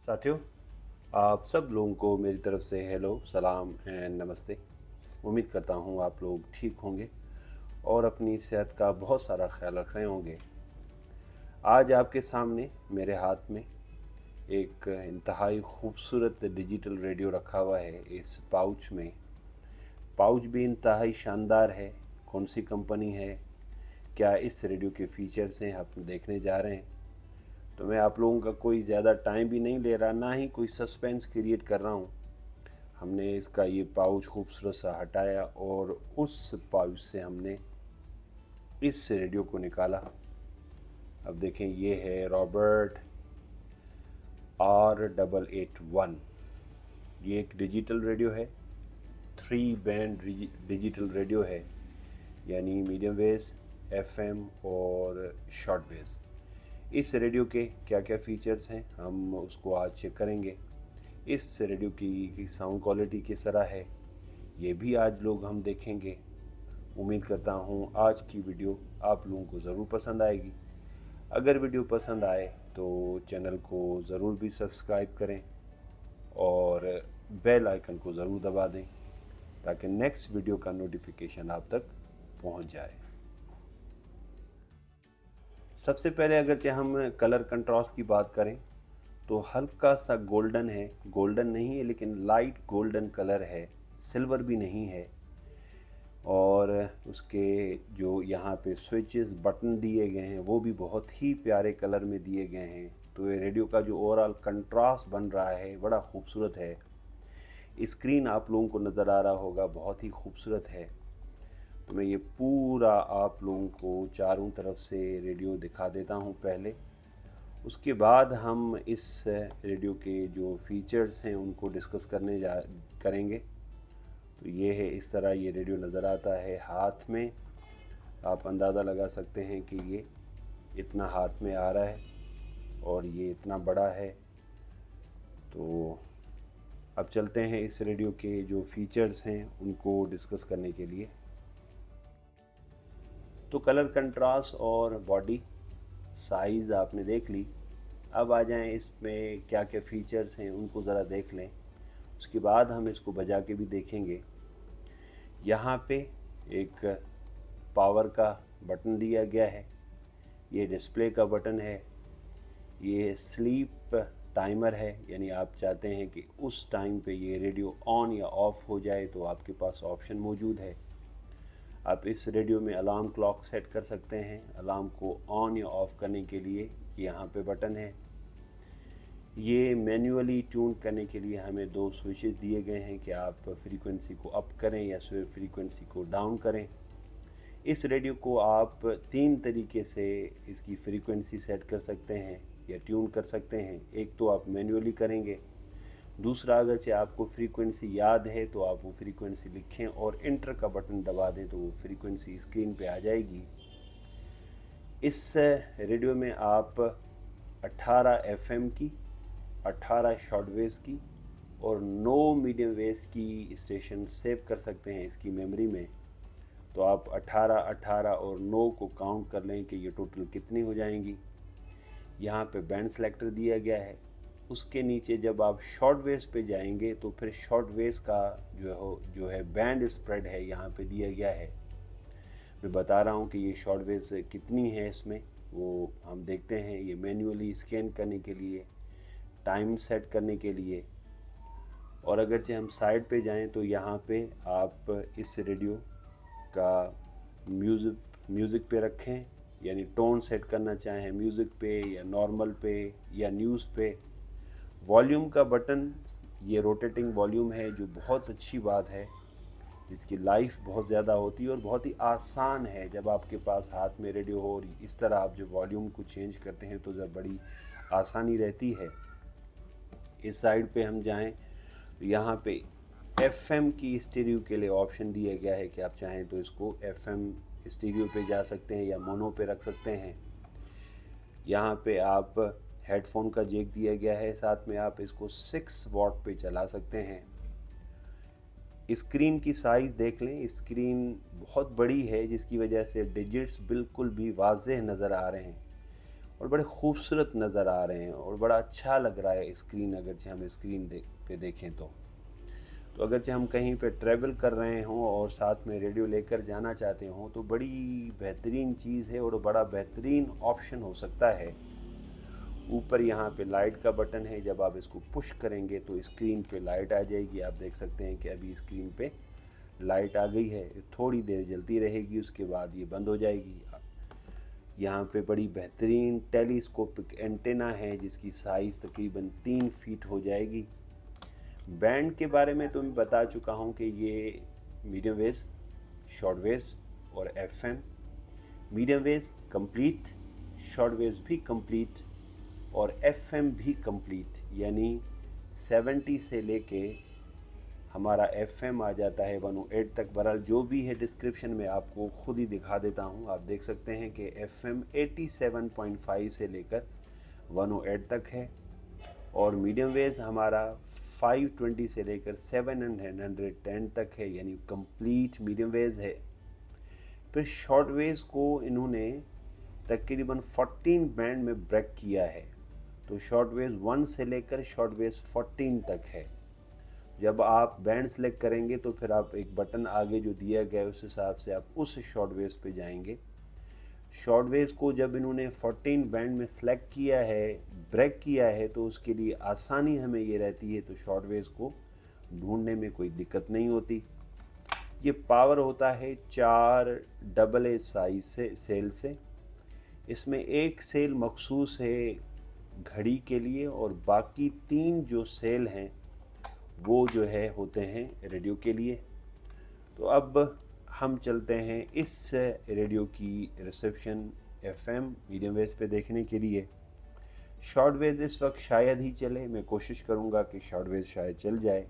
साथियों, आप सब लोगों को मेरी तरफ से हेलो, सलाम एंड नमस्ते। उम्मीद करता हूँ आप लोग ठीक होंगे और अपनी सेहत का बहुत सारा ख्याल रख रहे होंगे। आज आपके सामने मेरे हाथ में एक इंतहाई खूबसूरत डिजिटल रेडियो रखा हुआ है। इस पाउच में पाउच भी इंतहाई शानदार है। कौन सी कंपनी है, क्या इस रेडियो के फीचर्स हैं, आप देखने जा रहे हैं। तो मैं आप लोगों का कोई ज़्यादा टाइम भी नहीं ले रहा, ना ही कोई सस्पेंस क्रिएट कर रहा हूँ। हमने इसका ये पाउच खूबसूरत सा हटाया और उस पाउच से हमने इस रेडियो को निकाला। अब देखें, ये है रॉबर्ट R881। ये एक डिजिटल रेडियो है, 3 बैंड डिजिटल रेडियो है, यानी मीडियम वेव्स, FM और शॉर्ट वेव्स। इस रेडियो के क्या क्या फीचर्स हैं हम उसको आज चेक करेंगे। इस रेडियो की साउंड क्वालिटी किस तरह है ये भी आज लोग हम देखेंगे। उम्मीद करता हूँ आज की वीडियो आप लोगों को ज़रूर पसंद आएगी। अगर वीडियो पसंद आए तो चैनल को ज़रूर भी सब्सक्राइब करें और बेल आइकन को ज़रूर दबा दें ताकि नेक्स्ट वीडियो का नोटिफिकेशन आप तक पहुँच जाए। सबसे पहले अगर हम कलर कंट्रास्ट की बात करें तो हल्का सा गोल्डन है, गोल्डन नहीं है लेकिन लाइट गोल्डन कलर है, सिल्वर भी नहीं है। और उसके जो यहाँ पे स्विचेस बटन दिए गए हैं वो भी बहुत ही प्यारे कलर में दिए गए हैं। तो ये रेडियो का जो ओवरऑल कंट्रास्ट बन रहा है बड़ा खूबसूरत है। स्क्रीन आप लोगों को नज़र आ रहा होगा, बहुत ही खूबसूरत है। तो मैं ये पूरा आप लोगों को चारों तरफ से रेडियो दिखा देता हूँ पहले, उसके बाद हम इस रेडियो के जो फीचर्स हैं उनको डिस्कस करेंगे। तो ये है, इस तरह ये रेडियो नज़र आता है हाथ में। आप अंदाज़ा लगा सकते हैं कि ये इतना हाथ में आ रहा है और ये इतना बड़ा है। तो अब चलते हैं इस रेडियो के जो फीचर्स हैं उनको डिस्कस करने के लिए। तो कलर कंट्रास्ट और बॉडी साइज़ आपने देख ली। अब आ जाएं इसमें क्या क्या फीचर्स हैं उनको ज़रा देख लें, उसके बाद हम इसको बजा के भी देखेंगे। यहाँ पे एक पावर का बटन दिया गया है, ये डिस्प्ले का बटन है, ये स्लीप टाइमर है, यानी आप चाहते हैं कि उस टाइम पे ये रेडियो ऑन या ऑफ हो जाए तो आपके पास ऑप्शन मौजूद है। आप इस रेडियो में अलार्म क्लॉक सेट कर सकते हैं। अलार्म को ऑन या ऑफ करने के लिए यहाँ पे बटन है। ये मैन्युअली ट्यून करने के लिए हमें 2 स्विचेस दिए गए हैं कि आप फ्रीक्वेंसी को अप करें या फ्रीक्वेंसी को डाउन करें। इस रेडियो को आप 3 तरीके से इसकी फ्रीक्वेंसी सेट कर सकते हैं या ट्यून कर सकते हैं। एक तो आप मैन्युअली करेंगे, दूसरा अगरचे आपको फ्रीक्वेंसी याद है तो आप वो फ्रीक्वेंसी लिखें और इंटर का बटन दबा दें तो वो फ्रीक्वेंसी स्क्रीन पे आ जाएगी। इस रेडियो में आप 18 FM की, 18 शॉर्टवेव्स की और 9 मीडियम वेव्स की स्टेशन सेव कर सकते हैं इसकी मेमोरी में। तो आप 18, 18 और 9 को काउंट कर लें कि ये टोटल कितनी हो जाएंगी। यहाँ पे बैंड सेलेक्टर दिया गया है। उसके नीचे जब आप शॉर्ट वेव्स पे जाएंगे तो फिर शॉर्ट वेव्स का जो है बैंड स्प्रेड है यहाँ पे दिया गया है। मैं बता रहा हूँ कि ये शॉर्ट वेव्स कितनी है इसमें, वो हम देखते हैं। ये मैन्युअली स्कैन करने के लिए, टाइम सेट करने के लिए। और अगरचे हम साइड पे जाएं तो यहाँ पे आप इस रेडियो का म्यूज़िक पे रखें, यानी टोन सेट करना चाहें म्यूज़िक पे या नॉर्मल पे या न्यूज़ पे। वॉल्यूम का बटन, ये रोटेटिंग वॉल्यूम है जो बहुत अच्छी बात है, जिसकी लाइफ बहुत ज़्यादा होती है और बहुत ही आसान है। जब आपके पास हाथ में रेडियो हो और इस तरह आप जब वॉल्यूम को चेंज करते हैं तो जब बड़ी आसानी रहती है। इस साइड पे हम जाएं तो यहाँ पे FM की स्टीरियो के लिए ऑप्शन दिया गया है कि आप चाहें तो इसको FM स्टीरियो पे जा सकते हैं या मोनो पे रख सकते हैं। यहाँ पे आप हेडफोन का जैक दिया गया है, साथ में आप इसको 6 वॉट पे चला सकते हैं। स्क्रीन की साइज़ देख लें, स्क्रीन बहुत बड़ी है जिसकी वजह से डिजिट्स बिल्कुल भी वाज़ेह नज़र आ रहे हैं और बड़े खूबसूरत नज़र आ रहे हैं और बड़ा अच्छा लग रहा है स्क्रीन, अगरचे हम स्क्रीन पे देखें तो अगरचे हम कहीं पे ट्रैवल कर रहे हों और साथ में रेडियो लेकर जाना चाहते हों तो बड़ी बेहतरीन चीज़ है और बड़ा बेहतरीन ऑप्शन हो सकता है। ऊपर यहाँ पे लाइट का बटन है, जब आप इसको पुश करेंगे तो स्क्रीन पे लाइट आ जाएगी। आप देख सकते हैं कि अभी स्क्रीन पे लाइट आ गई है, थोड़ी देर जलती रहेगी, उसके बाद ये बंद हो जाएगी। यहाँ पे बड़ी बेहतरीन टेलीस्कोपिक एंटेना है जिसकी साइज़ तकरीबन 3 फीट हो जाएगी। बैंड के बारे में तो मैं बता चुका हूँ कि ये मीडियम वेव्स, शॉर्ट वेव्स और FM. Medium waves complete, short waves भी कंप्लीट और एफएम भी कंप्लीट, यानी 70 से लेके हमारा एफएम आ जाता है 108 तक। बहरहाल जो भी है डिस्क्रिप्शन में आपको खुद ही दिखा देता हूँ। आप देख सकते हैं कि एफएम 87.5 से लेकर 108 तक है और मीडियम वेव्स हमारा 520 से लेकर 710 तक है, यानी कंप्लीट मीडियम वेव्स है। फिर शॉर्ट वेव्स को इन्होंने तकरीबन 14 बैंड में ब्रेक किया है, तो शॉर्ट वेव्स 1 से लेकर शॉर्ट वेव्स 14 तक है। जब आप बैंड सेलेक्ट करेंगे तो फिर आप एक बटन आगे जो दिया गया है उस हिसाब से आप उस शॉर्ट वेव्स पे जाएंगे। शॉर्ट वेव्स को जब इन्होंने 14 बैंड में सेलेक्ट किया है, ब्रेक किया है, तो उसके लिए आसानी हमें ये रहती है, तो शॉर्ट वेव्स को ढूंढने में कोई दिक्कत नहीं होती। ये पावर होता है 4 AA साइज से सेल से। इसमें एक सेल मखसूस है घड़ी के लिए और बाकी 3 जो सेल हैं वो जो है होते हैं रेडियो के लिए। तो अब हम चलते हैं इस रेडियो की रिसेप्शन एफएम मीडियम वेव्स पे देखने के लिए। शॉर्ट वेव्स इस वक्त शायद ही चले, मैं कोशिश करूंगा कि शॉर्ट वेव्स शायद चल जाए,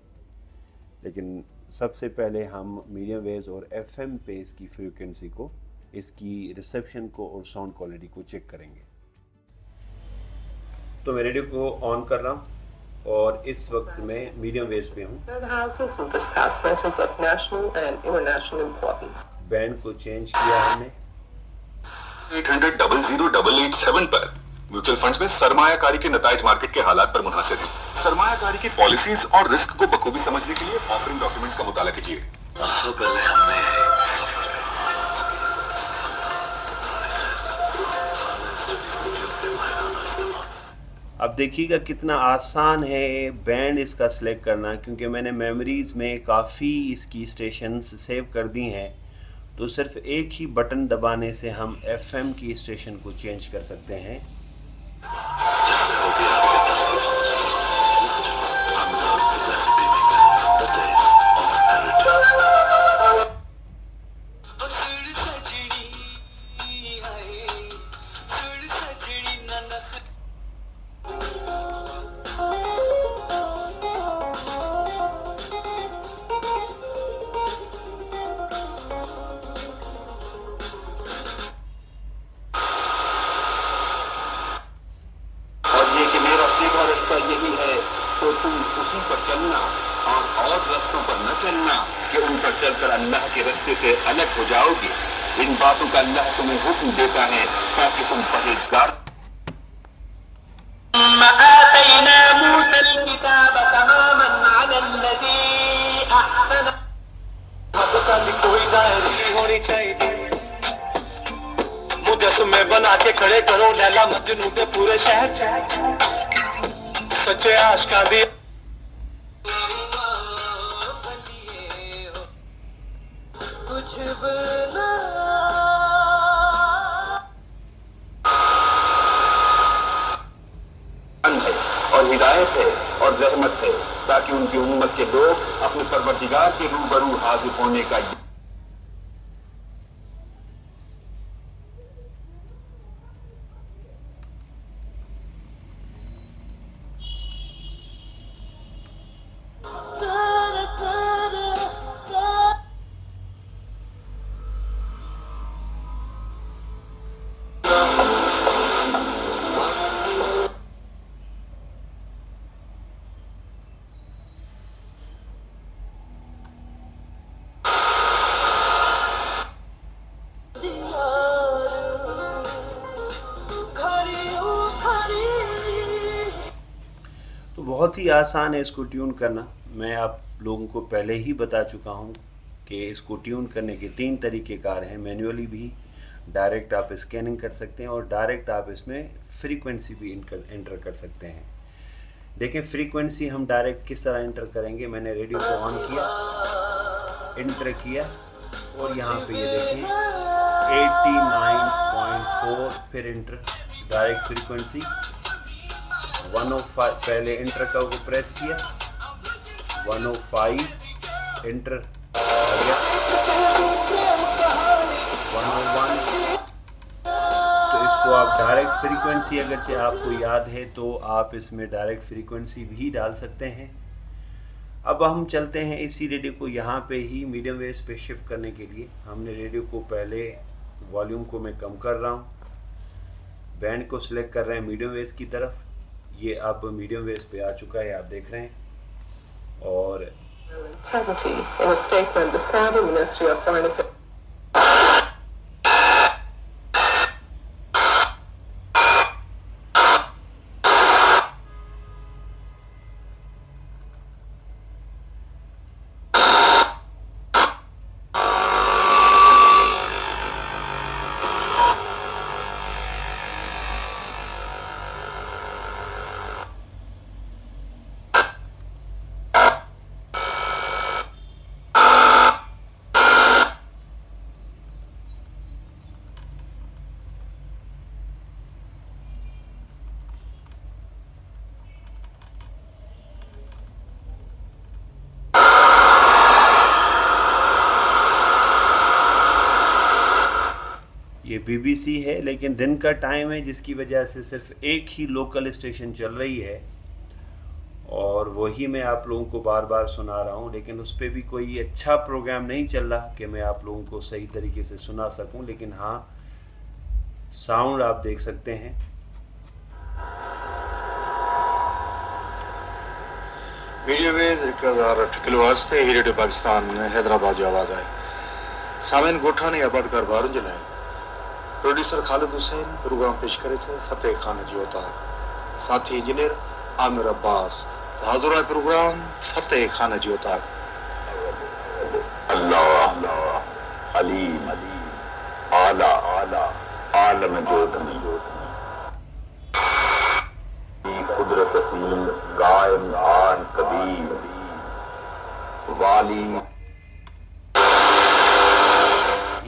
लेकिन सबसे पहले हम मीडियम वेव्स और एफएम पे इसकी फ्रीक्वेंसी को, इसकी रिसेप्शन को और साउंड क्वालिटी को चेक करेंगे। तो मैं रेडियो को ऑन कर रहा हूँ और इस वक्त मैं मीडियम वेव्स पे हूँ। बैंड को चेंज किया हमने। 800-00-887 पर म्यूचुअल फंड्स में सरमायाकारी के नताइज मार्केट के हालात पर मुनहसर है। सरमायाकारी की पॉलिसीज और रिस्क को बखूबी समझने के लिए ऑफरिंग डॉक्यूमेंट्स का मुताला कीजिए। पहले हमने अब देखिएगा कितना आसान है बैंड इसका सिलेक्ट करना, क्योंकि मैंने मेमोरीज़ में काफ़ी इसकी स्टेशंस सेव कर दी हैं। तो सिर्फ एक ही बटन दबाने से हम एफएम की स्टेशन को चेंज कर सकते हैं। यही है तो तुम उसी पर चलना और रास्तों पर न चलना कि उन पर चलकर अल्लाह के रास्ते से अलग हो जाओगे। इन बातों का अल्लाह तुम्हें हुक्म देता है ताकि तुम परहेजगार। कोई डायरी होनी चाहिए, मुजस्मे बना के खड़े करो लैला मजनू के पूरे शहर सच्चे आशिकां दी। और हिदायत है और रहमत है ताकि उनकी उम्मत के लोग अपने परवरदिगार के रूबरू हाजिर होने का बहुत ही आसान है इसको ट्यून करना। मैं आप लोगों को पहले ही बता चुका हूँ कि इसको ट्यून करने के 3 तरीक़ेकार हैं। मैन्युअली भी, डायरेक्ट आप स्कैनिंग कर सकते हैं और डायरेक्ट आप इसमें फ्रीक्वेंसी भी इंटर कर सकते हैं। देखें फ्रीक्वेंसी हम डायरेक्ट किस तरह इंटर करेंगे। मैंने रेडियो को ऑन किया, इंटर किया और यहाँ पे ये देखें 89.4, फिर इंटर, डायरेक्ट फ्रीक्वेंसी 105, पहले इंटर का को प्रेस किया, 105 इंटर आ गया, 101। तो इसको आप डायरेक्ट फ्रीक्वेंसी, अगरचे आपको याद है तो आप इसमें डायरेक्ट फ्रीक्वेंसी भी डाल सकते हैं। अब हम चलते हैं इसी रेडियो को यहाँ पे ही मीडियम वेव्स पे शिफ्ट करने के लिए। हमने रेडियो को पहले वॉल्यूम को मैं कम कर रहा हूँ, बैंड को सिलेक्ट कर रहे हैं मीडियम वेव्स की तरफ। ये अब मीडियम वेव्स पे आ चुका है, आप देख रहे हैं। और ये BBC है, लेकिन दिन का टाइम है जिसकी वजह से सिर्फ एक ही लोकल स्टेशन चल रही है और वही मैं आप लोगों को बार बार सुना रहा हूँ। लेकिन उस पर भी कोई अच्छा प्रोग्राम नहीं चल रहा कि मैं आप लोगों को सही तरीके से सुना सकूँ। लेकिन हाँ, साउंड आप देख सकते हैं। वीडियो वेव 1008 किलोहर्ट्ज़ से ही रेडियो पाकिस्तान में हैदराबाद जो आवाज़ आए सामिन गोठा ने आबाद कर बारून जलाए। प्रोड्यूसर खालिद हुसैन प्रोग्राम पेश करे थे फतेह खान जी होता, साथी इंजीनियर आमिर अब्बास। हाजुर है प्रोग्राम फतेह खान जी होता। अल्लाह अलीम आला आला आलम जोतनी कुदरत असीम कायम आन कदीम वाली।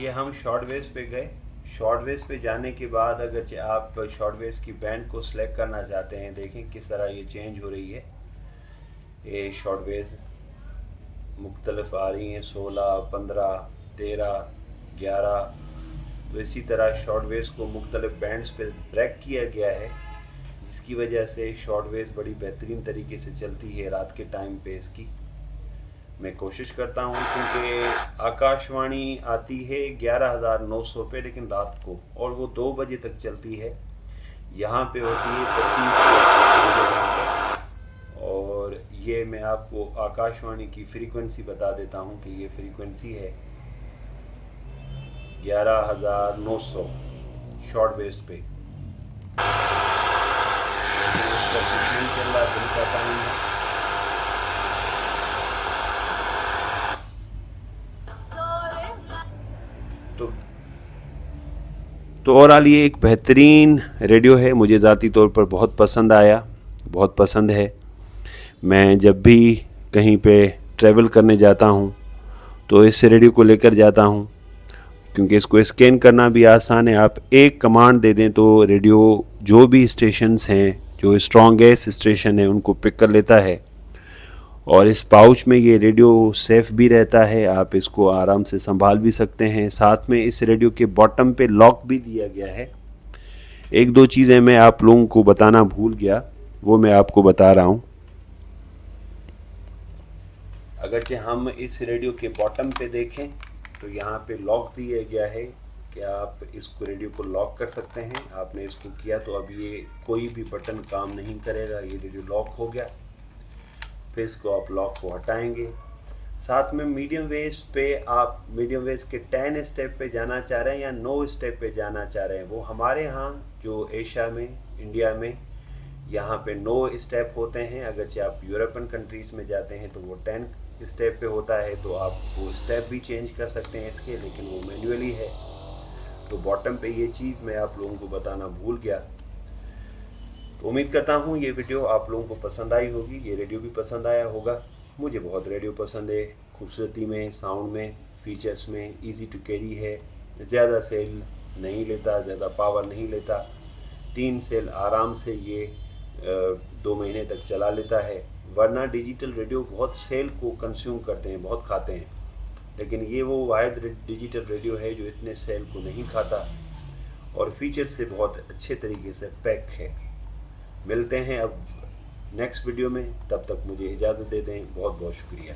ये हम शॉर्ट वेव्स पे गए। शॉर्ट वेव्स पे जाने के बाद अगर आप शॉर्ट वेव्स की बैंड को सिलेक्ट करना चाहते हैं, देखें किस तरह ये चेंज हो रही है। ये शॉर्ट वेव्स मुख्तलिफ आ रही हैं, 16, 15, 13, 11। तो इसी तरह शॉर्ट वेव्स को मुख्तलिफ बैंड्स पे ब्रेक किया गया है, जिसकी वजह से शॉर्ट वेव्स बड़ी बेहतरीन तरीके से चलती है रात के टाइम पे। इसकी मैं कोशिश करता हूँ, क्योंकि आकाशवाणी आती है 11,900 पे लेकिन रात को, और वो 2 बजे तक चलती है। यहाँ पे होती है 25 घंटे। और ये मैं आपको आकाशवाणी की फ्रीक्वेंसी बता देता हूँ कि ये फ्रीक्वेंसी है 11,900 शॉर्ट वेव्स पे। लेकिन इस वक्त कुछ नहीं चल रहा, दिन का टाइम है। तो ओवरऑल ये एक बेहतरीन रेडियो है, मुझे ज़ाती तौर पर बहुत पसंद आया, बहुत पसंद है। मैं जब भी कहीं पे ट्रैवल करने जाता हूँ तो इस रेडियो को लेकर जाता हूँ, क्योंकि इसको स्कैन करना भी आसान है। आप एक कमांड दे दें तो रेडियो जो भी स्टेशंस हैं, जो स्ट्रॉन्गेस्ट स्टेशन है, उनको पिक कर लेता है। और इस पाउच में ये रेडियो सेफ़ भी रहता है, आप इसको आराम से संभाल भी सकते हैं। साथ में इस रेडियो के बॉटम पे लॉक भी दिया गया है। 1-2 चीज़ें मैं आप लोगों को बताना भूल गया, वो मैं आपको बता रहा हूँ। अगरचे हम इस रेडियो के बॉटम पे देखें तो यहाँ पे लॉक दिया गया है कि आप इसको रेडियो को लॉक कर सकते हैं। आपने इसको किया तो अब ये कोई भी बटन काम नहीं करेगा, ये रेडियो लॉक हो गया। फिर इसको आप लॉक को हटाएंगे। साथ में मीडियम वेव्स पे आप मीडियम वेव्स के 10 स्टेप पे जाना चाह रहे हैं या 9 स्टेप पे जाना चाह रहे हैं, वो हमारे यहाँ जो एशिया में, इंडिया में यहाँ पे 9 स्टेप होते हैं। अगरचे आप यूरोपियन कंट्रीज़ में जाते हैं तो वो 10 स्टेप पे होता है, तो आप वो स्टेप भी चेंज कर सकते हैं इसके, लेकिन वो मैनुअली है। तो बॉटम पे ये चीज़ मैं आप लोगों को बताना भूल गया। तो उम्मीद करता हूँ ये वीडियो आप लोगों को पसंद आई होगी, ये रेडियो भी पसंद आया होगा। मुझे बहुत रेडियो पसंद है, खूबसूरती में, साउंड में, फीचर्स में, इजी टू कैरी है, ज़्यादा सेल नहीं लेता, ज़्यादा पावर नहीं लेता। 3 सेल आराम से ये 2 महीने तक चला लेता है। वरना डिजिटल रेडियो बहुत सेल को कंज्यूम करते हैं, बहुत खाते हैं, लेकिन ये वो वाहिद डिजिटल रेडियो है जो इतने सेल को नहीं खाता और फीचर से बहुत अच्छे तरीके से पैक है। मिलते हैं अब नेक्स्ट वीडियो में, तब तक मुझे इजाज़त दे दें। बहुत बहुत शुक्रिया।